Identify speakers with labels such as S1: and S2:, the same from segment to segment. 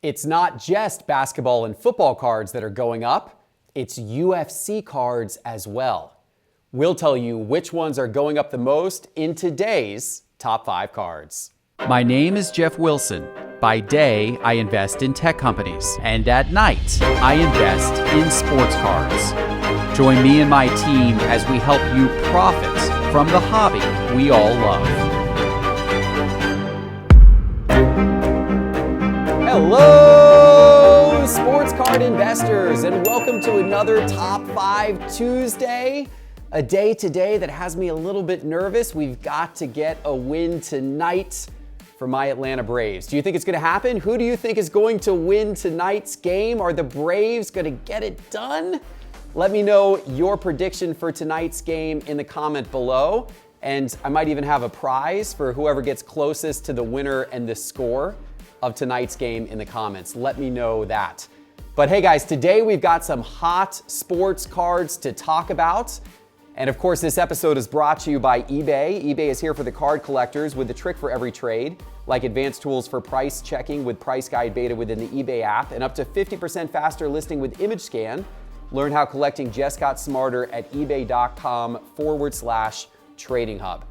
S1: It's not just basketball and football cards that are going up, it's UFC cards as well. We'll tell you which ones are going up the most in today's Top 5 Cards.
S2: My name is Geoff Wilson. By day, I invest in tech companies, and at night, I invest in sports cards. Join me and my team as we help you profit from the hobby we all love.
S1: Hello, sports card investors, and welcome to another Top 5 Tuesday. A day today that has me a little bit nervous. We've got to get a win tonight for my Atlanta Braves. Do you think it's going to happen? Who do you think is going to win tonight's game? Are the Braves going to get it done? Let me know your prediction for tonight's game in the comment below. And I might even have a prize for whoever gets closest to the winner and the score of tonight's game in the comments. Let me know that. But hey guys, today we've got some hot sports cards to talk about. And of course, this episode is brought to you by eBay. eBay is here for the card collectors with the trick for every trade, like advanced tools for price checking with Price Guide Beta within the eBay app, and up to 50% faster listing with Image Scan. Learn how collecting just got smarter at ebay.com/trading hub.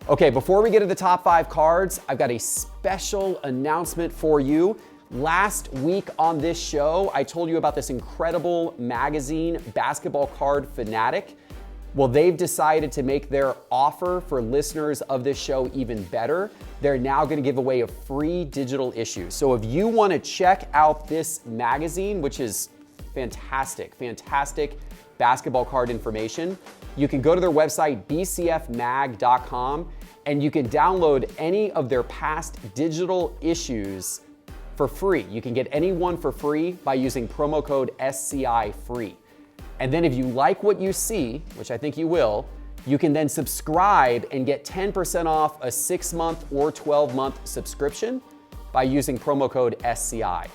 S1: Okay, before we get to the top 5 cards, I've got a special announcement for you. Last week on this show, I told you about this incredible magazine, Basketball Card Fanatic. Well, they've decided to make their offer for listeners of this show even better. They're now going to give away a free digital issue. So if you want to check out this magazine, which is fantastic basketball card information, you can go to their website, bcfmag.com, and you can download any of their past digital issues for free. You can get any one for free by using promo code SCIFREE. And then if you like what you see, which I think you will, you can then subscribe and get 10% off a 6-month or 12-month subscription by using promo code SCI.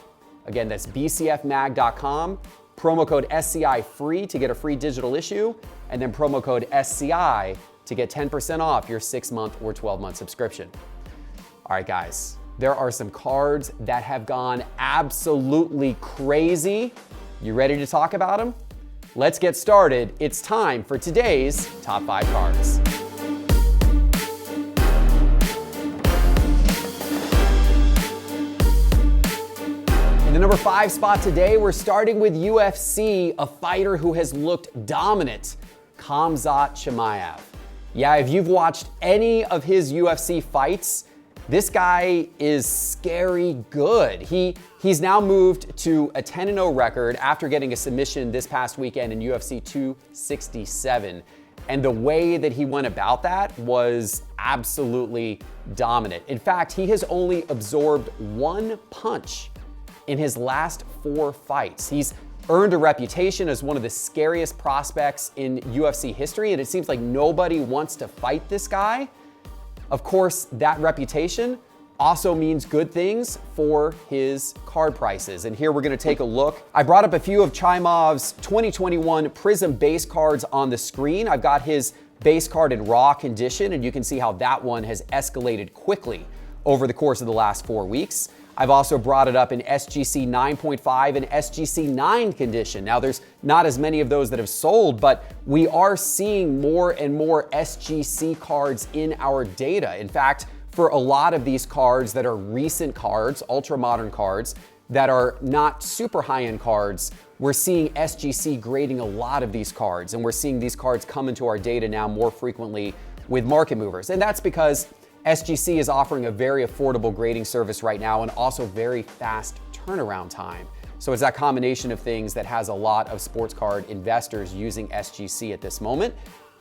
S1: Again, that's bcfmag.com, promo code SCI free to get a free digital issue, and then promo code SCI to get 10% off your 6-month or 12-month subscription. All right, guys, there are some cards that have gone absolutely crazy. You ready to talk about them? Let's get started. It's time for today's top 5 cards. In the number 5 spot today, we're starting with UFC, a fighter who has looked dominant, Khamzat Chimaev. Yeah, if you've watched any of his UFC fights, this guy is scary good. He's now moved to a 10-0 record after getting a submission this past weekend in UFC 267. And the way that he went about that was absolutely dominant. In fact, he has only absorbed 1 punch in his last 4 fights. He's earned a reputation as one of the scariest prospects in UFC history, and it seems like nobody wants to fight this guy. Of course, that reputation also means good things for his card prices. And here we're gonna take a look. I brought up a few of Chimaev's 2021 Prism base cards on the screen. I've got his base card in raw condition, and you can see how that one has escalated quickly over the course of the last 4 weeks. I've also brought it up in SGC 9.5 and SGC 9 condition. Now, there's not as many of those that have sold, but we are seeing more and more SGC cards in our data. In fact, for a lot of these cards that are recent cards, ultra-modern cards, that are not super high-end cards, we're seeing SGC grading a lot of these cards, and we're seeing these cards come into our data now more frequently with market movers. And that's because SGC is offering a very affordable grading service right now and also very fast turnaround time. So it's that combination of things that has a lot of sports card investors using SGC at this moment.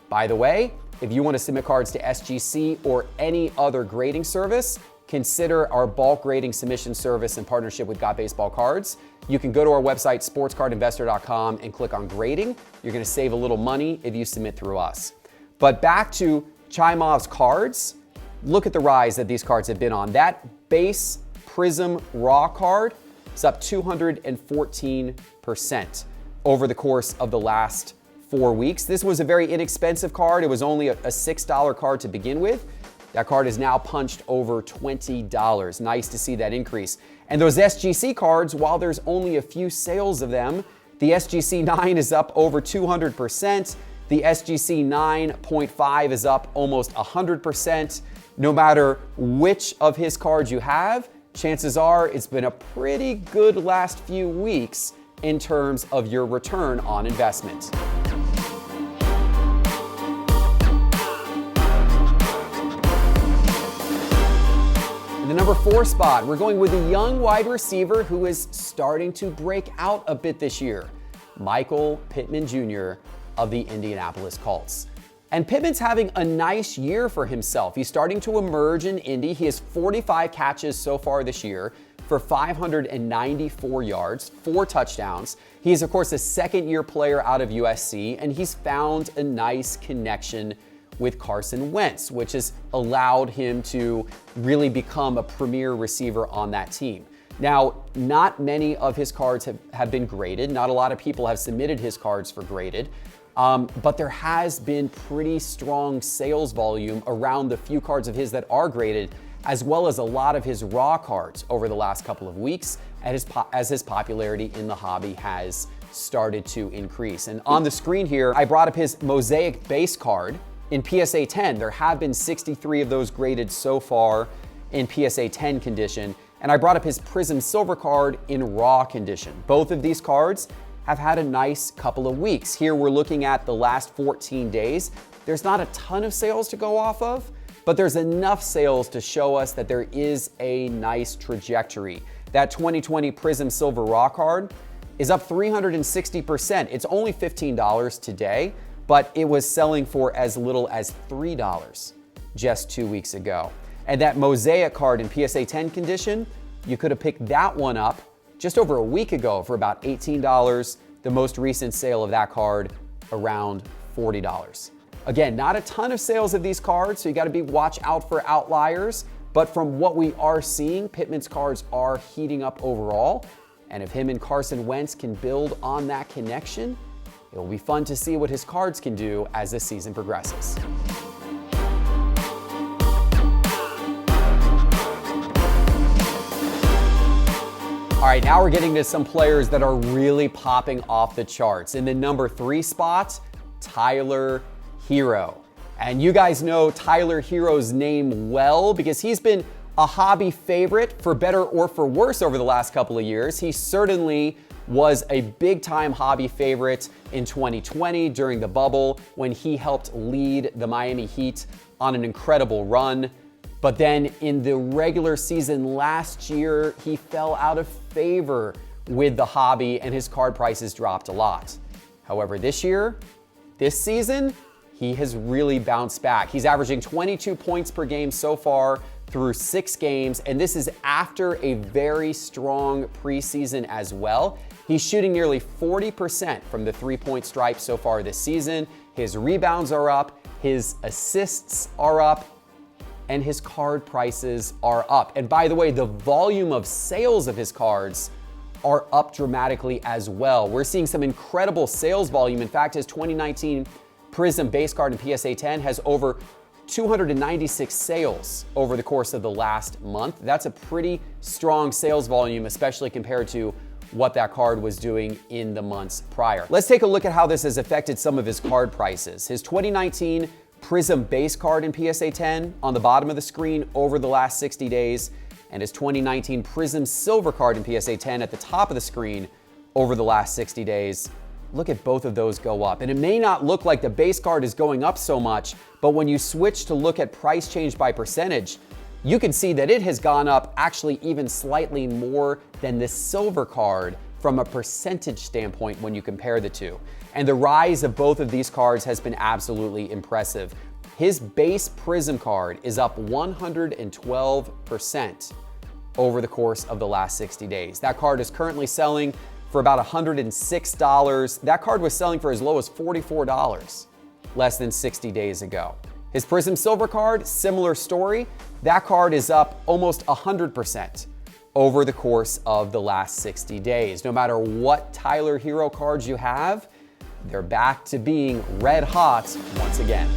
S1: By the way, if you want to submit cards to SGC or any other grading service, consider our bulk grading submission service in partnership with Got Baseball Cards. You can go to our website, sportscardinvestor.com, and click on grading. You're going to save a little money if you submit through us. But back to Chimaev's cards. Look at the rise that these cards have been on. That base Prism raw card is up 214% over the course of the last 4 weeks. This was a very inexpensive card. It was only a $6 card to begin with. That card is now punched over $20. Nice to see that increase. And those SGC cards, while there's only a few sales of them, the SGC 9 is up over 200%. The SGC 9.5 is up almost 100%. No matter which of his cards you have, chances are it's been a pretty good last few weeks in terms of your return on investment. In the number 4 spot, we're going with a young wide receiver who is starting to break out a bit this year, Michael Pittman Jr. of the Indianapolis Colts. And Pittman's having a nice year for himself. He's starting to emerge in Indy. He has 45 catches so far this year for 594 yards, 4 touchdowns. He is, of course, a second-year player out of USC, and he's found a nice connection with Carson Wentz, which has allowed him to really become a premier receiver on that team. Now, not many of his cards have been graded. Not a lot of people have submitted his cards for graded, but there has been pretty strong sales volume around the few cards of his that are graded, as well as a lot of his raw cards over the last couple of weeks as his popularity in the hobby has started to increase. And on the screen here, I brought up his Mosaic base card in PSA 10. There have been 63 of those graded so far in PSA 10 condition. And I brought up his Prism Silver card in raw condition. Both of these cards have had a nice couple of weeks. Here we're looking at the last 14 days. There's not a ton of sales to go off of, but there's enough sales to show us that there is a nice trajectory. That 2020 Prism Silver raw card is up 360%. It's only $15 today, but it was selling for as little as $3 just 2 weeks ago. And that Mosaic card in PSA 10 condition, you could have picked that one up just over a week ago for about $18. The most recent sale of that card around $40. Again, not a ton of sales of these cards, so you gotta watch out for outliers. But from what we are seeing, Pittman's cards are heating up overall. And if him and Carson Wentz can build on that connection, it will be fun to see what his cards can do as the season progresses. All right, now we're getting to some players that are really popping off the charts. In the number 3 spot, Tyler Herro. And you guys know Tyler Herro's name well because he's been a hobby favorite for better or for worse over the last couple of years. He certainly was a big-time hobby favorite in 2020 during the bubble when he helped lead the Miami Heat on an incredible run. But then in the regular season last year, he fell out of favor with the hobby and his card prices dropped a lot. However, this season, he has really bounced back. He's averaging 22 points per game so far through 6 games, and this is after a very strong preseason as well. He's shooting nearly 40% from the 3-point stripe so far this season. His rebounds are up, his assists are up, and his card prices are up. And by the way, the volume of sales of his cards are up dramatically as well. We're seeing some incredible sales volume. In fact, his 2019 Prism base card in PSA 10 has over 296 sales over the course of the last month. That's a pretty strong sales volume, especially compared to what that card was doing in the months prior. Let's take a look at how this has affected some of his card prices. His 2019 Prism base card in PSA 10 on the bottom of the screen over the last 60 days, and his 2019 Prism Silver card in PSA 10 at the top of the screen over the last 60 days. Look at both of those go up. And it may not look like the base card is going up so much, but when you switch to look at price change by percentage, you can see that it has gone up actually even slightly more than the silver card from a percentage standpoint when you compare the two. And the rise of both of these cards has been absolutely impressive. His base Prism card is up 112% over the course of the last 60 days. That card is currently selling for about $106. That card was selling for as low as $44 less than 60 days ago. His Prism Silver card, similar story. That card is up almost 100% over the course of the last 60 days. No matter what Tyler Herro cards you have, they're back to being red hot once again.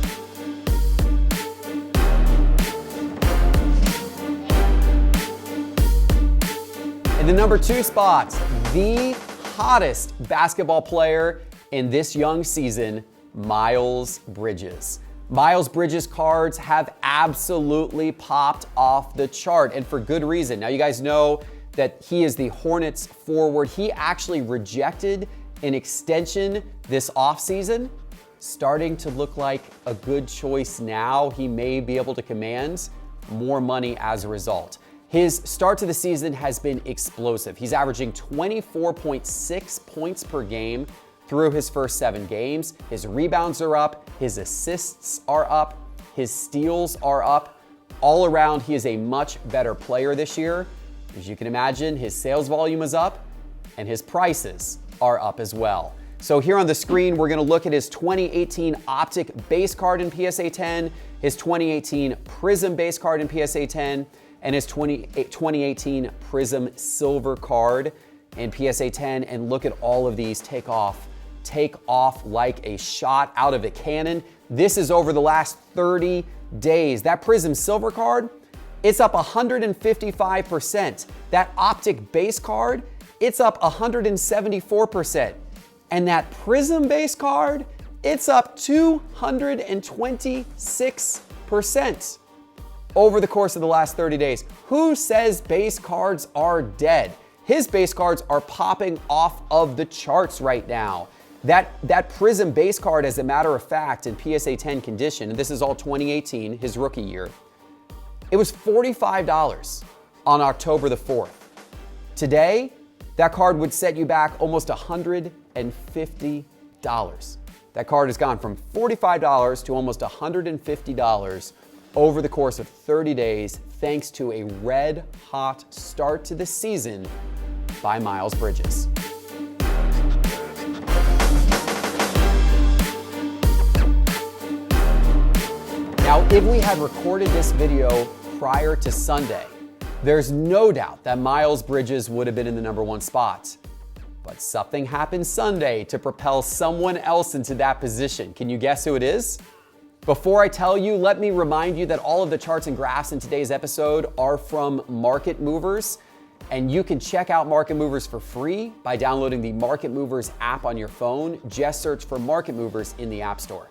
S1: In the number 2 spot, the hottest basketball player in this young season, Miles Bridges. Miles Bridges cards have absolutely popped off the chart, and for good reason. Now, you guys know that he is the Hornets forward. He actually rejected an extension this offseason. Starting to look like a good choice now. He may be able to command more money as a result. His start to the season has been explosive. He's averaging 24.6 points per game through his first 7 games. His rebounds are up, his assists are up, his steals are up. All around, he is a much better player this year. As you can imagine, his sales volume is up and his prices are up as well. So here on the screen, we're gonna look at his 2018 Optic base card in PSA 10, his 2018 Prism base card in PSA 10, and his 2018 Prism Silver card in PSA 10, and look at all of these take off like a shot out of a cannon. This is over the last 30 days. That Prism Silver card, it's up 155%. That Optic base card, it's up 174%. And that Prism base card, it's up 226% over the course of the last 30 days. Who says base cards are dead? His base cards are popping off of the charts right now. That Prism base card, as a matter of fact, in PSA 10 condition, and this is all 2018, his rookie year, it was $45 on October the 4th. Today, that card would set you back almost $150. That card has gone from $45 to almost $150 over the course of 30 days, thanks to a red-hot start to the season by Miles Bridges. Now, if we had recorded this video prior to Sunday, there's no doubt that Miles Bridges would have been in the number 1 spot. But something happened Sunday to propel someone else into that position. Can you guess who it is? Before I tell you, let me remind you that all of the charts and graphs in today's episode are from Market Movers, and you can check out Market Movers for free by downloading the Market Movers app on your phone. Just search for Market Movers in the App Store.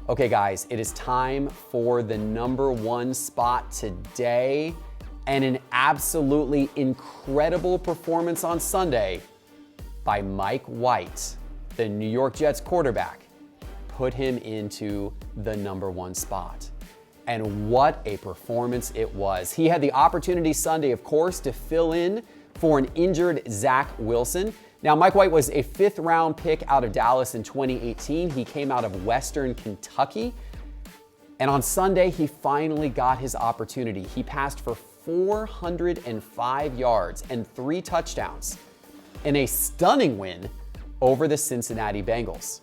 S1: Okay, guys, it is time for the number 1 spot today, and an absolutely incredible performance on Sunday by Mike White, the New York Jets quarterback, put him into the number 1 spot. And what a performance it was. He had the opportunity Sunday, of course, to fill in for an injured Zach Wilson. Now, Mike White was a 5th-round pick out of Dallas in 2018. He came out of Western Kentucky. And on Sunday, he finally got his opportunity. He passed for 405 yards and 3 touchdowns in a stunning win over the Cincinnati Bengals.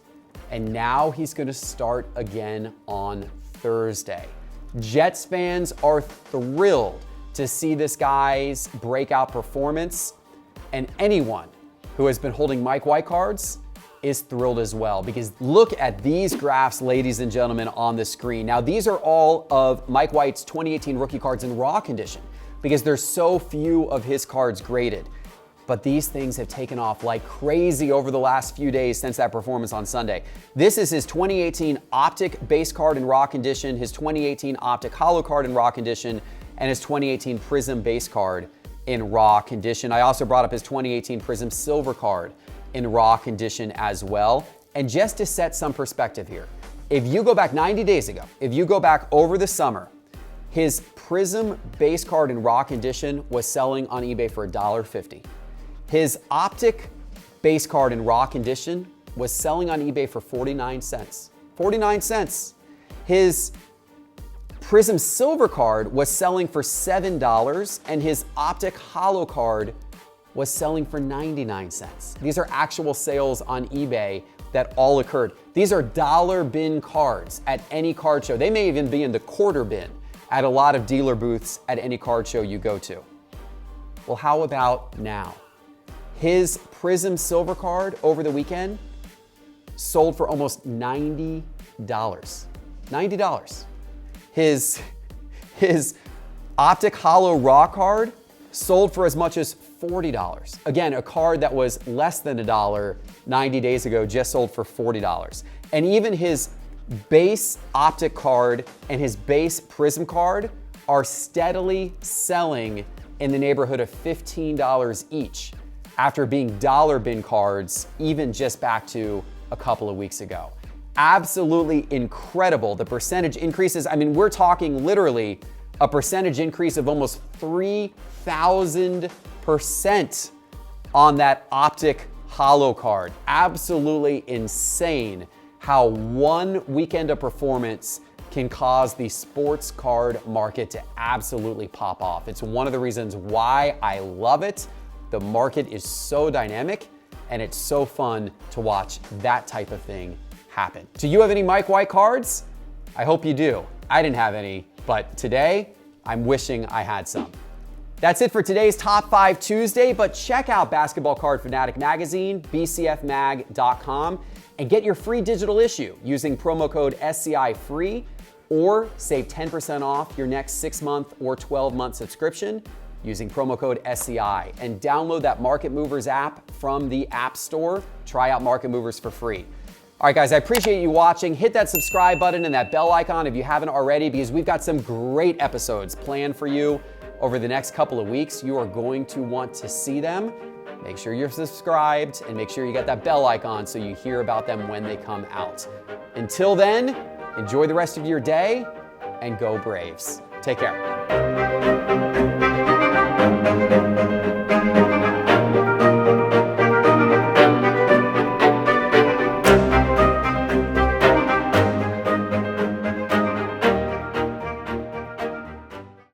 S1: And now he's going to start again on Thursday. Jets fans are thrilled to see this guy's breakout performance, and anyone who has been holding Mike White cards is thrilled as well, because look at these graphs, ladies and gentlemen, on the screen. Now, these are all of Mike White's 2018 rookie cards in raw condition, because there's so few of his cards graded. But these things have taken off like crazy over the last few days since that performance on Sunday. This is his 2018 Optic base card in raw condition, his 2018 Optic Holo card in raw condition, and his 2018 Prism base card in raw condition. I also brought up his 2018 Prism Silver card in raw condition as well. And just to set some perspective here, if you go back 90 days ago, if you go back over the summer, his Prism base card in raw condition was selling on eBay for $1.50. His Optic base card in raw condition was selling on eBay for 49 cents. 49 cents. His Prism Silver card was selling for $7, and his Optic Holo card was selling for 99 cents. These are actual sales on eBay that all occurred. These are dollar bin cards at any card show. They may even be in the quarter bin at a lot of dealer booths at any card show you go to. Well, how about now? His Prism Silver card over the weekend sold for almost $90. $90. His Optic Holo Raw card sold for as much as $40. Again, a card that was less than $1 90 days ago just sold for $40. And even his base optic card and his base prism card are steadily selling in the neighborhood of $15 each after being dollar bin cards even just back to a couple of weeks ago. Absolutely incredible. The percentage increases, I mean, we're talking literally a percentage increase of almost 3,000% on that optic holo card. Absolutely insane how one weekend of performance can cause the sports card market to absolutely pop off. It's one of the reasons why I love it. The market is so dynamic and it's so fun to watch that type of thing happen. Do you have any Mike White cards? I hope you do. I didn't have any, but today I'm wishing I had some. That's it for today's Top 5 Tuesday, but check out Basketball Card Fanatic magazine, bcfmag.com, and get your free digital issue using promo code SCIFREE, or save 10% off your next 6-month or 12-month subscription using promo code SCI, and download that Market Movers app from the App Store. Try out Market Movers for free. All right, guys, I appreciate you watching. Hit that subscribe button and that bell icon if you haven't already, because we've got some great episodes planned for you over the next couple of weeks. You are going to want to see them. Make sure you're subscribed and make sure you got that bell icon so you hear about them when they come out. Until then, enjoy the rest of your day and go Braves. Take care.